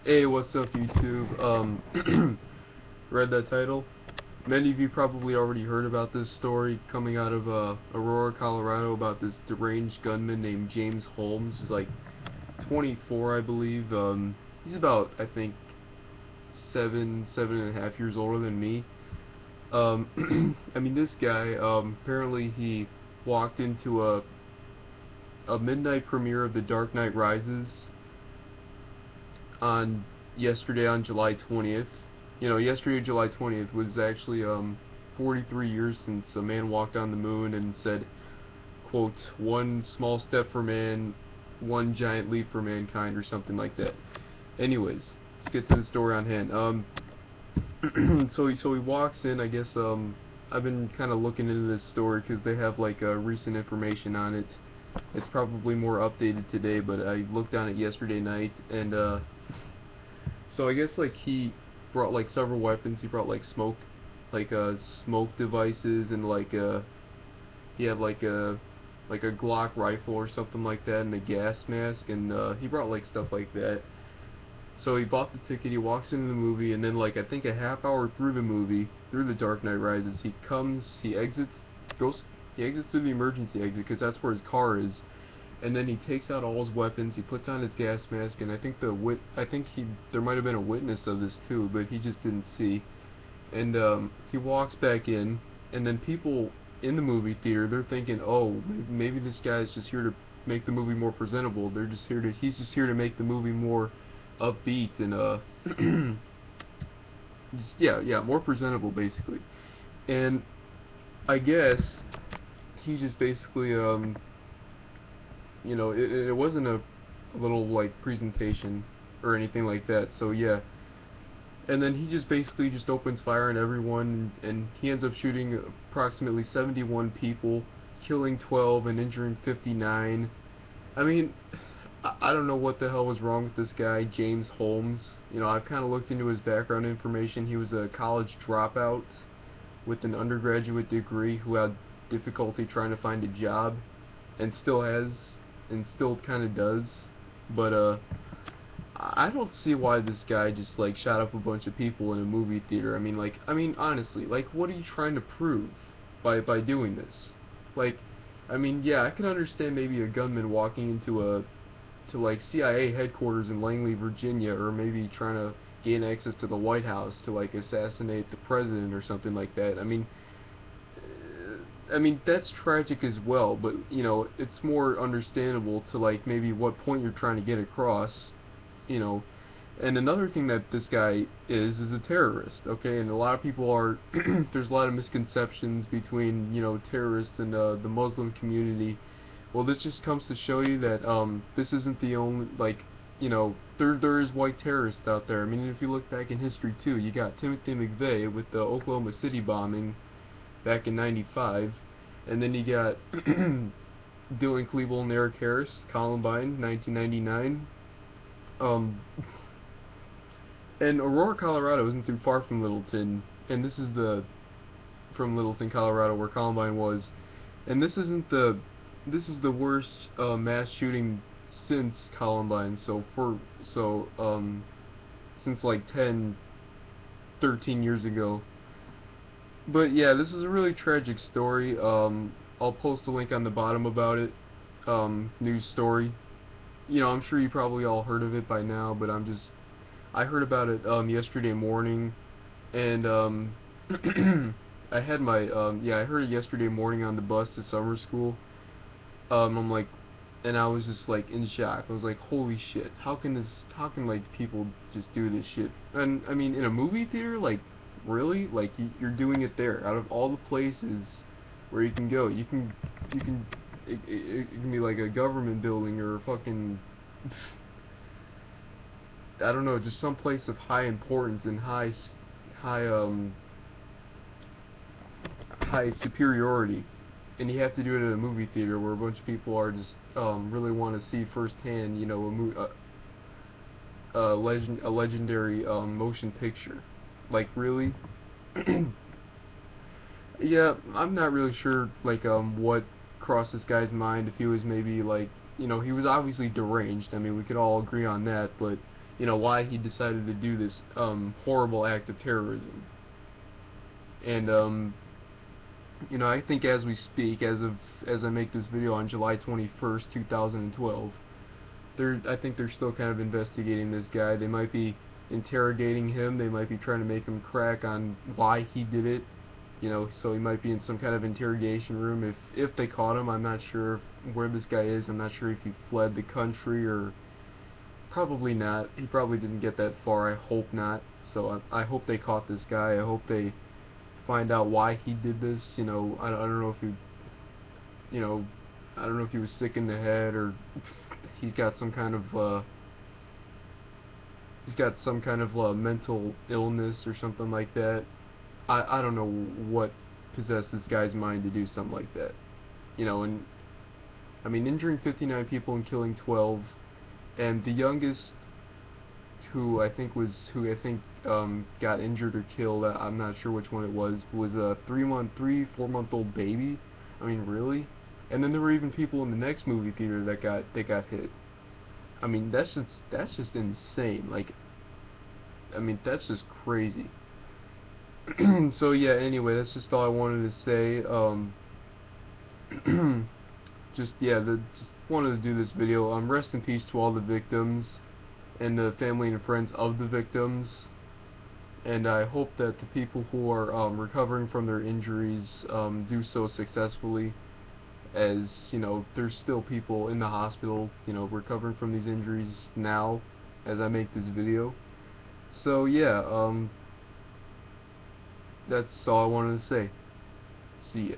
Hey, what's up, YouTube? Read that title? Many of you probably already heard about this story coming out of Aurora, Colorado, about this deranged gunman named James Holmes. He's like 24, I believe. He's about, I think, 7.5 years older than me. I mean, this guy, apparently he walked into a midnight premiere of The Dark Knight Rises on yesterday on July 20th. Yesterday, July 20th, was actually 43 years since a man walked on the moon and said, quote, one small step for man, one giant leap for mankind, or something like that. Anyways, let's get to the story on hand. So he walks in. I guess I've been kind of looking into this story because they have like recent information on it. It's probably more updated today, but I looked on it yesterday night, and so I guess like he brought like several weapons. He brought like smoke devices, and he had like a Glock rifle or something like that, and a gas mask, and he brought like stuff like that. So he bought the ticket, he walks into the movie, and then like I think a half hour through the movie, through The Dark Knight Rises, he exits, he exits through the emergency exit because that's where his car is, and then he takes out all his weapons, he puts on his gas mask, and there might have been a witness of this too, but he just didn't see, and he walks back in, and then people in the movie theater, they're thinking, oh, maybe this guy's just here to make the movie more presentable. He's just here to make the movie more upbeat and yeah, more presentable basically. And I guess he just basically it wasn't a little like presentation or anything like that. So yeah, and then he just basically just opens fire on everyone, and he ends up shooting approximately 71 people, killing 12 and injuring 59. I mean, I don't know what the hell was wrong with this guy, James Holmes. I've kind of looked into his background information. He was a college dropout with an undergraduate degree who had difficulty trying to find a job, and still has, and still kind of does. But I don't see why this guy just like shot up a bunch of people in a movie theater. Honestly, like, what are you trying to prove by doing this? Like, yeah, I can understand maybe a gunman walking into to like CIA headquarters in Langley, Virginia, or maybe trying to gain access to the White House to like assassinate the president or something like that. That's tragic as well, but it's more understandable to like maybe what point you're trying to get across, you know. And another thing that this guy is a terrorist, okay? And a lot of people are there's a lot of misconceptions between, terrorists and the Muslim community. Well, this just comes to show you that this isn't the only, like, there is white terrorists out there. If you look back in history too, you got Timothy McVeigh with the Oklahoma City bombing back in '95, and then you got Dylan Klebold and Eric Harris, Columbine, 1999. Um, and Aurora, Colorado isn't too far from Littleton, and this is from Littleton, Colorado, where Columbine was, and this is the worst mass shooting since Columbine. Since like 10, 13 years ago. But yeah, this is a really tragic story. I'll post a link on the bottom about it. News story. I'm sure you probably all heard of it by now, but I heard about it yesterday morning, and I heard it yesterday morning on the bus to summer school. I'm like, and I was just like in shock. I was like, holy shit, how can like people just do this shit? And in a movie theater, like, really? Like, you're doing it there. Out of all the places where you can go, it can be like a government building or a fucking, I don't know, just some place of high importance and high high superiority, and you have to do it at a movie theater where a bunch of people are just really want to see firsthand, a legendary motion picture. Like, really? Yeah, I'm not really sure like what crossed this guy's mind, if he was maybe like, he was obviously deranged. We could all agree on that, but why he decided to do this horrible act of terrorism. And I think as we speak, as I make this video on July 21st, 2012, I think they're still kind of investigating this guy. They might be interrogating him. They might be trying to make him crack on why he did it. So he might be in some kind of interrogation room. If they caught him, I'm not sure where this guy is. I'm not sure if he fled the country or probably not. He probably didn't get that far. I hope not. So I hope they caught this guy. I hope they find out why he did this. I don't know if I don't know if he was sick in the head or he's got some kind of mental illness or something like that. I don't know what possessed this guy's mind to do something like that. And I mean, injuring 59 people and killing 12, and the youngest who I think got injured or killed, I'm not sure which one it was a 4 month old baby. I mean, really? And then there were even people in the next movie theater that got hit. I mean, that's just insane. Like, I mean, that's just crazy. So yeah, anyway, that's just all I wanted to say. Just wanted to do this video. Rest in peace to all the victims and the family and friends of the victims. And I hope that the people who are recovering from their injuries do so successfully. As there's still people in the hospital, recovering from these injuries now, as I make this video. So yeah, that's all I wanted to say. See ya.